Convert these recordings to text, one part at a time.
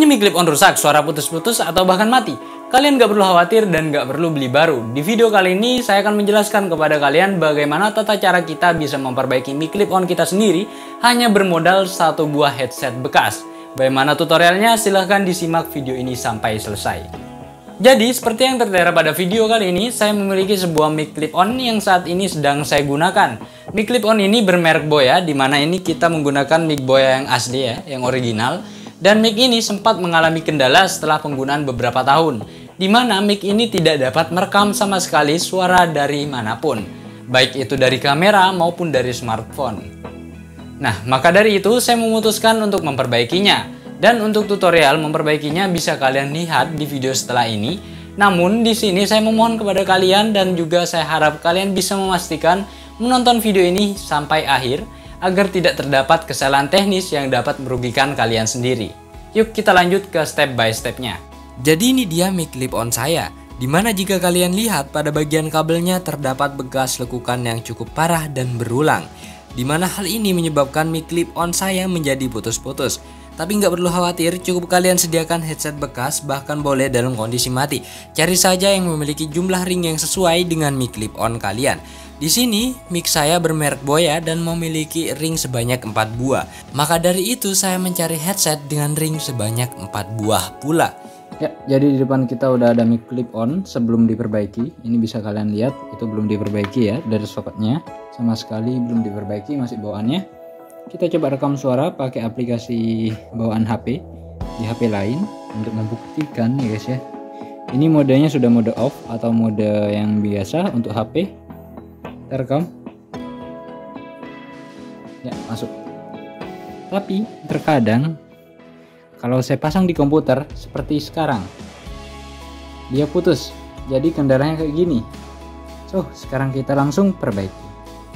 mic clip on rusak, suara putus-putus atau bahkan mati? Kalian gak perlu khawatir dan gak perlu beli baru. Di video kali ini saya akan menjelaskan kepada kalian bagaimana tata cara kita bisa memperbaiki mic clip on kita sendiri hanya bermodal satu buah headset bekas. Bagaimana tutorialnya? Silahkan disimak video ini sampai selesai. Jadi seperti yang tertera pada video kali ini, saya memiliki sebuah mic clip on yang saat ini sedang saya gunakan. Mic clip on ini bermerek Boya, dimana ini kita menggunakan mic Boya yang asli ya, yang original. Dan mic ini sempat mengalami kendala setelah penggunaan beberapa tahun, di mana mic ini tidak dapat merekam sama sekali suara dari manapun, baik itu dari kamera maupun dari smartphone. Nah, maka dari itu saya memutuskan untuk memperbaikinya. Dan untuk tutorial memperbaikinya bisa kalian lihat di video setelah ini. Namun di sini saya memohon kepada kalian dan juga saya harap kalian bisa memastikan menonton video ini sampai akhir agar tidak terdapat kesalahan teknis yang dapat merugikan kalian sendiri. Yuk kita lanjut ke step by stepnya. Jadi ini dia mic clip on saya, dimana jika kalian lihat pada bagian kabelnya terdapat bekas lekukan yang cukup parah dan berulang, dimana hal ini menyebabkan mic clip on saya menjadi putus-putus. Tapi nggak perlu khawatir, cukup kalian sediakan headset bekas, bahkan boleh dalam kondisi mati. Cari saja yang memiliki jumlah ring yang sesuai dengan mic clip on kalian. Di sini mic saya bermerek Boya dan memiliki ring sebanyak 4 buah. Maka dari itu saya mencari headset dengan ring sebanyak 4 buah pula. Ya, jadi di depan kita udah ada mic clip on sebelum diperbaiki. Ini bisa kalian lihat, itu belum diperbaiki ya, dari soketnya sama sekali belum diperbaiki, masih bawaannya. Kita coba rekam suara pakai aplikasi bawaan HP di HP lain untuk membuktikan ya guys ya. Ini modenya sudah mode off atau mode yang biasa untuk HP. Kita rekam. Ya, masuk. Tapi terkadang kalau saya pasang di komputer seperti sekarang, dia putus. Jadi kendalanya kayak gini. So, sekarang kita langsung perbaiki.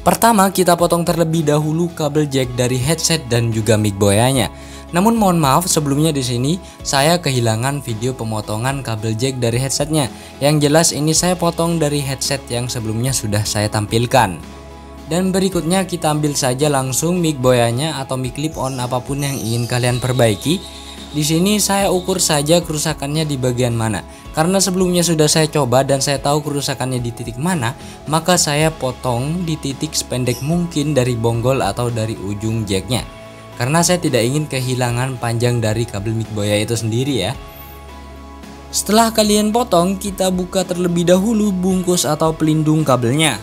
Pertama, kita potong terlebih dahulu kabel jack dari headset dan juga mic Boyanya. Namun mohon maaf sebelumnya di sini saya kehilangan video pemotongan kabel jack dari headsetnya. Yang jelas ini saya potong dari headset yang sebelumnya sudah saya tampilkan. Dan berikutnya kita ambil saja langsung mic Boyanya atau mic clip on apapun yang ingin kalian perbaiki. Di sini saya ukur saja kerusakannya di bagian mana. Karena sebelumnya sudah saya coba dan saya tahu kerusakannya di titik mana, maka saya potong di titik sependek mungkin dari bonggol atau dari ujung jacknya. Karena saya tidak ingin kehilangan panjang dari kabel mic Boya itu sendiri ya. Setelah kalian potong, kita buka terlebih dahulu bungkus atau pelindung kabelnya.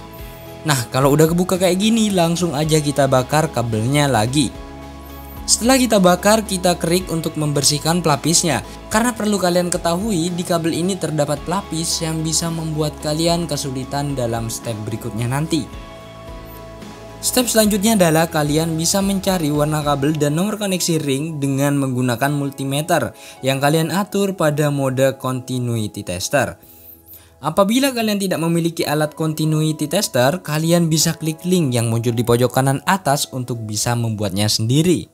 Nah, kalau udah kebuka kayak gini, langsung aja kita bakar kabelnya lagi. Setelah kita bakar, kita kerik untuk membersihkan pelapisnya. Karena perlu kalian ketahui, di kabel ini terdapat pelapis yang bisa membuat kalian kesulitan dalam step berikutnya nanti. Step selanjutnya adalah kalian bisa mencari warna kabel dan nomor koneksi ring dengan menggunakan multimeter yang kalian atur pada mode continuity tester. Apabila kalian tidak memiliki alat continuity tester, kalian bisa klik link yang muncul di pojok kanan atas untuk bisa membuatnya sendiri.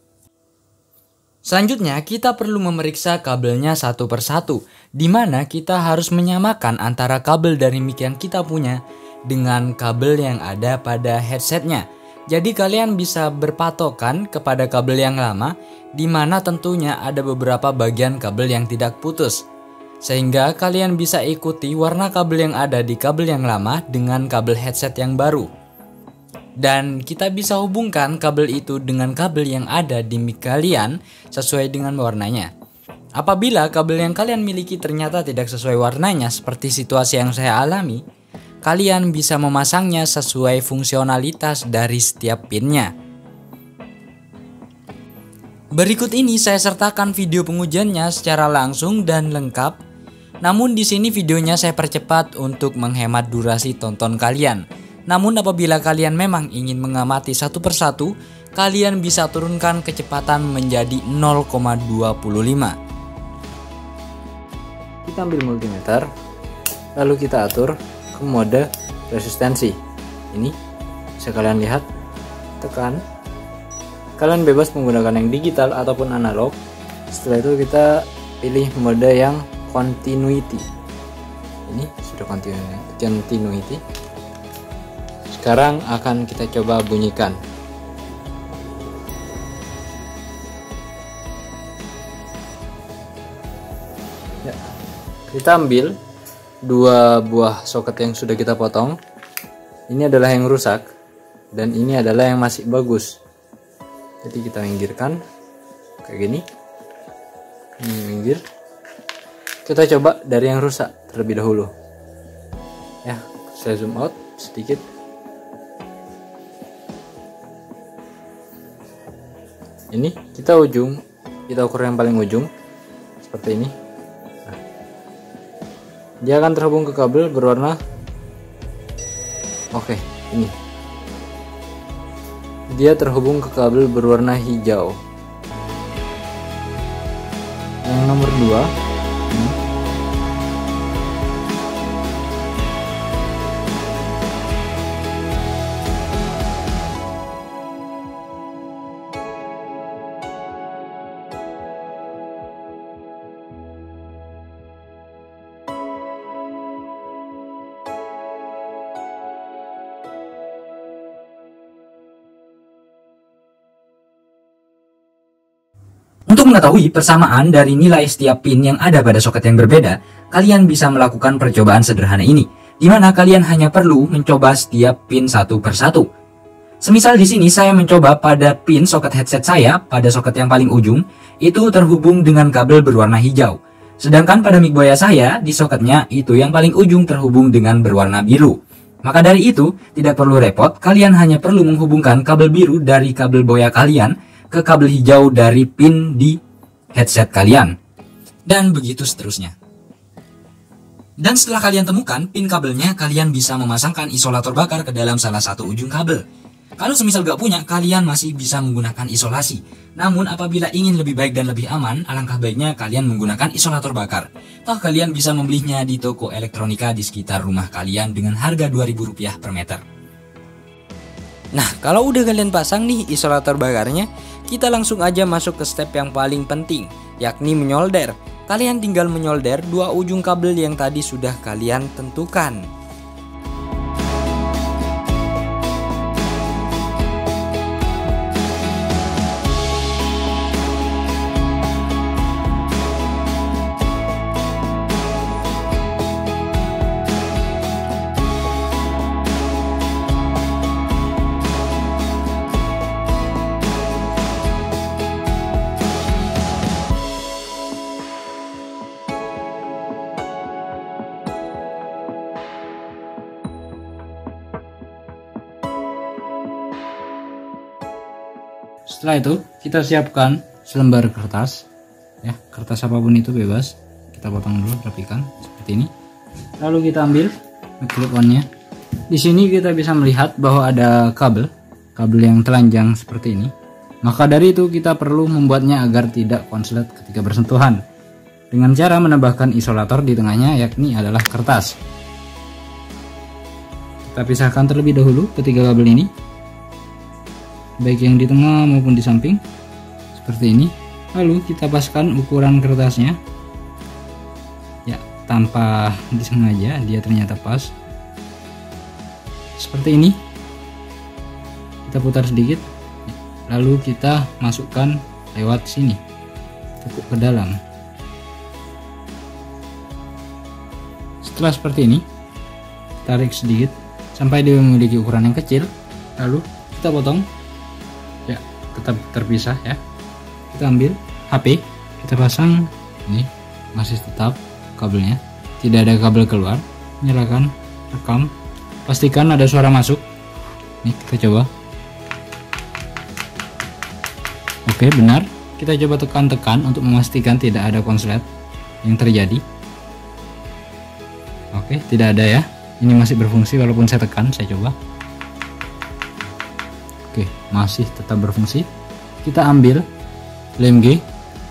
Selanjutnya kita perlu memeriksa kabelnya satu persatu, di mana kita harus menyamakan antara kabel dari mic yang kita punya dengan kabel yang ada pada headsetnya. Jadi kalian bisa berpatokan kepada kabel yang lama, di mana tentunya ada beberapa bagian kabel yang tidak putus. Sehingga kalian bisa ikuti warna kabel yang ada di kabel yang lama dengan kabel headset yang baru. Dan kita bisa hubungkan kabel itu dengan kabel yang ada di mic kalian sesuai dengan warnanya. Apabila kabel yang kalian miliki ternyata tidak sesuai warnanya seperti situasi yang saya alami, kalian bisa memasangnya sesuai fungsionalitas dari setiap pinnya. Berikut ini saya sertakan video pengujiannya secara langsung dan lengkap. Namun di sini videonya saya percepat untuk menghemat durasi tonton kalian. Namun apabila kalian memang ingin mengamati satu persatu, kalian bisa turunkan kecepatan menjadi 0,25. Kita ambil multimeter, lalu kita atur ke mode resistensi. Ini bisa kalian lihat, tekan. Kalian bebas menggunakan yang digital ataupun analog. Setelah itu kita pilih mode yang continuity. Ini sudah continuity. Sekarang akan kita coba bunyikan. Ya, kita ambil 2 buah soket yang sudah kita potong. Ini adalah yang rusak dan ini adalah yang masih bagus. Jadi kita minggirkan kayak gini. Ini minggir. Kita coba dari yang rusak terlebih dahulu. Ya, saya zoom out sedikit. Ini kita ukur yang paling ujung seperti ini. Nah, dia akan terhubung ke kabel berwarna ini. Dia terhubung ke kabel berwarna hijau. Yang nomor 2 ini. Untuk mengetahui persamaan dari nilai setiap pin yang ada pada soket yang berbeda, kalian bisa melakukan percobaan sederhana ini, di mana kalian hanya perlu mencoba setiap pin satu persatu. Semisal di sini saya mencoba pada pin soket headset saya, pada soket yang paling ujung, itu terhubung dengan kabel berwarna hijau. Sedangkan pada mic boya saya, di soketnya itu yang paling ujung terhubung dengan berwarna biru. Maka dari itu, tidak perlu repot, kalian hanya perlu menghubungkan kabel biru dari kabel boya kalian ke kabel hijau dari pin di headset kalian, dan begitu seterusnya. Dan setelah kalian temukan pin kabelnya, kalian bisa memasangkan isolator bakar ke dalam salah satu ujung kabel. Kalau semisal gak punya, kalian masih bisa menggunakan isolasi. Namun apabila ingin lebih baik dan lebih aman, alangkah baiknya kalian menggunakan isolator bakar. Toh kalian bisa membelinya di toko elektronika di sekitar rumah kalian dengan harga Rp2.000 per meter. Nah, kalau udah kalian pasang nih isolator bakarnya, kita langsung aja masuk ke step yang paling penting, yakni menyolder. Kalian tinggal menyolder 2 ujung kabel yang tadi sudah kalian tentukan. Setelah itu kita siapkan selembar kertas, ya, kertas apapun itu bebas. Kita potong dulu, rapikan seperti ini. Lalu kita ambil clip on-nya. Di sini kita bisa melihat bahwa ada kabel yang telanjang seperti ini. Maka dari itu kita perlu membuatnya agar tidak konslet ketika bersentuhan, dengan cara menambahkan isolator di tengahnya, yakni adalah kertas. Kita pisahkan terlebih dahulu ketiga kabel ini, baik yang di tengah maupun di samping seperti ini. Lalu kita paskan ukuran kertasnya, ya, tanpa disengaja dia ternyata pas seperti ini. Kita putar sedikit, lalu kita masukkan lewat sini, tekuk ke dalam. Setelah seperti ini, tarik sedikit sampai dia memiliki ukuran yang kecil, lalu kita potong. Ya, tetap terpisah ya. Kita ambil HP, kita pasang. Ini masih tetap kabelnya, tidak ada kabel keluar. Nyalakan, rekam, pastikan ada suara masuk. Nih, kita coba. Oke, benar. Kita coba tekan-tekan untuk memastikan tidak ada konslet yang terjadi. Oke, tidak ada ya. Ini masih berfungsi walaupun saya tekan. Saya coba. Oke, masih tetap berfungsi. Kita ambil lem G.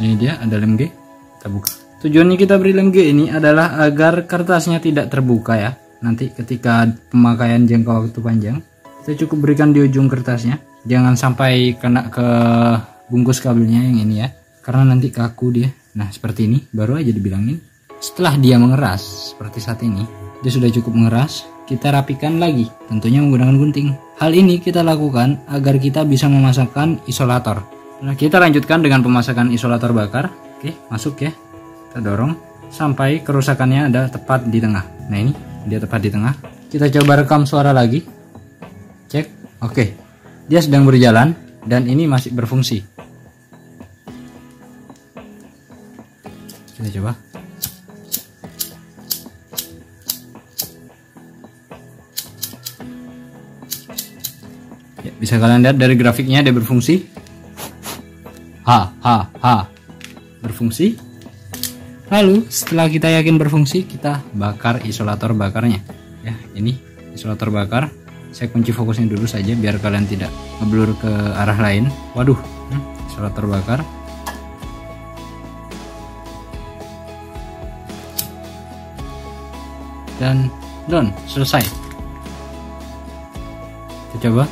Ini dia, ada lem G. Kita buka. Tujuannya kita beri lem G ini adalah agar kertasnya tidak terbuka ya. Nanti ketika pemakaian jangka waktu panjang, kita cukup berikan di ujung kertasnya. Jangan sampai kena ke bungkus kabelnya yang ini ya, karena nanti kaku dia. Nah, seperti ini, baru aja dibilangin. Setelah dia mengeras seperti saat ini, dia sudah cukup mengeras. Kita rapikan lagi, tentunya menggunakan gunting. Hal ini kita lakukan agar kita bisa memasangkan isolator. Nah, kita lanjutkan dengan pemasangan isolator bakar. Oke, masuk ya. Kita dorong. sampai kerusakannya ada tepat di tengah. Nah ini dia tepat di tengah. Kita coba rekam suara lagi. Cek. Oke. Dia sedang berjalan dan ini masih berfungsi. Kita coba. Ya, bisa kalian lihat dari grafiknya dia berfungsi. Berfungsi. Lalu setelah kita yakin berfungsi, kita bakar isolator bakarnya. Ya, ini isolator bakar. Saya kunci fokusnya dulu saja biar kalian tidak ngeblur ke arah lain. Waduh, isolator bakar. Dan done, selesai. Kita coba.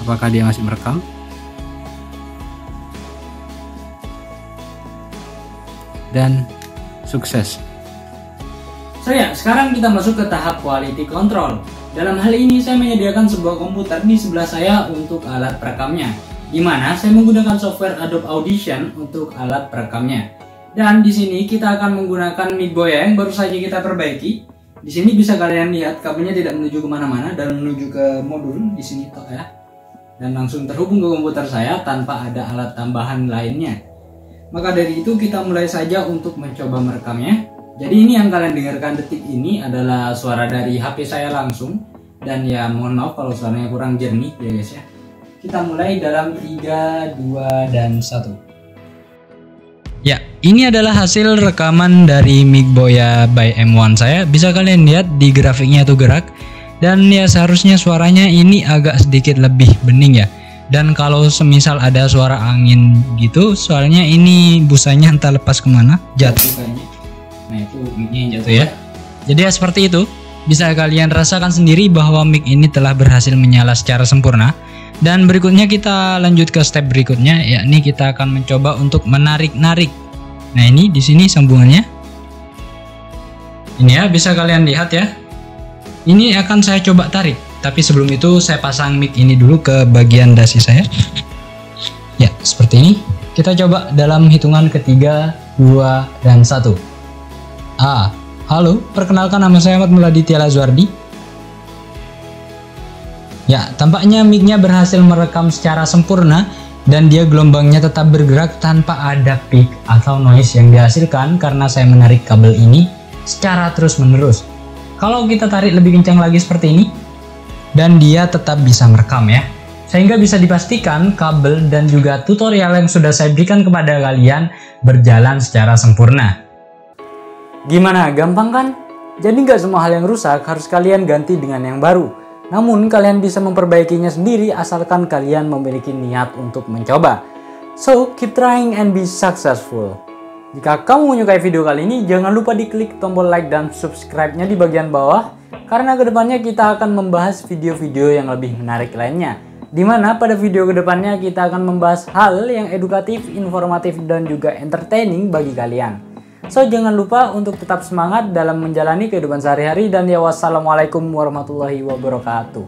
Apakah dia masih merekam? Dan sukses. So ya, sekarang kita masuk ke tahap quality control. Dalam hal ini saya menyediakan sebuah komputer di sebelah saya untuk alat perekamnya, di mana saya menggunakan software Adobe Audition untuk alat perekamnya. Dan di sini kita akan menggunakan mic Boya yang baru saja kita perbaiki. Di sini bisa kalian lihat kabelnya tidak menuju kemana-mana dan menuju ke modul di sini toh ya, dan langsung terhubung ke komputer saya tanpa ada alat tambahan lainnya. Maka dari itu kita mulai saja untuk mencoba merekamnya. Jadi ini yang kalian dengarkan detik ini adalah suara dari HP saya langsung. Dan ya mohon maaf kalau suaranya kurang jernih ya guys ya. Kita mulai dalam 3, 2, dan 1. Ya, ini adalah hasil rekaman dari mic Boya by M1 saya. Bisa kalian lihat di grafiknya itu gerak. Dan ya seharusnya suaranya ini agak sedikit lebih bening ya. Dan kalau semisal ada suara angin gitu, soalnya ini busanya entah lepas kemana, jatuh kayaknya. Nah itu mic-nya yang jatuh ya. Jadi ya seperti itu. Bisa kalian rasakan sendiri bahwa mic ini telah berhasil menyala secara sempurna. Dan berikutnya kita lanjut ke step berikutnya, yakni kita akan mencoba untuk menarik-narik. Nah ini di sini sambungannya. Ini ya, bisa kalian lihat ya. Ini akan saya coba tarik. Tapi sebelum itu saya pasang mic ini dulu ke bagian dasi saya. Ya, seperti ini. Kita coba dalam hitungan ketiga, 2, dan 1. Halo, perkenalkan nama saya Ahmad Muladi Tiala Zuardi. Ya, tampaknya mic-nya berhasil merekam secara sempurna dan dia gelombangnya tetap bergerak tanpa ada peak atau noise yang dihasilkan karena saya menarik kabel ini secara terus-menerus. Kalau kita tarik lebih kencang lagi seperti ini, dan dia tetap bisa merekam ya, sehingga bisa dipastikan kabel dan juga tutorial yang sudah saya berikan kepada kalian berjalan secara sempurna. Gimana, gampang kan? Jadi nggak semua hal yang rusak harus kalian ganti dengan yang baru. Namun kalian bisa memperbaikinya sendiri asalkan kalian memiliki niat untuk mencoba. So keep trying and be successful. Jika kamu menyukai video kali ini, jangan lupa diklik tombol like dan subscribe-nya di bagian bawah. Karena kedepannya kita akan membahas video-video yang lebih menarik lainnya. Dimana pada video kedepannya kita akan membahas hal yang edukatif, informatif, dan juga entertaining bagi kalian. So jangan lupa untuk tetap semangat dalam menjalani kehidupan sehari-hari dan ya wassalamualaikum warahmatullahi wabarakatuh.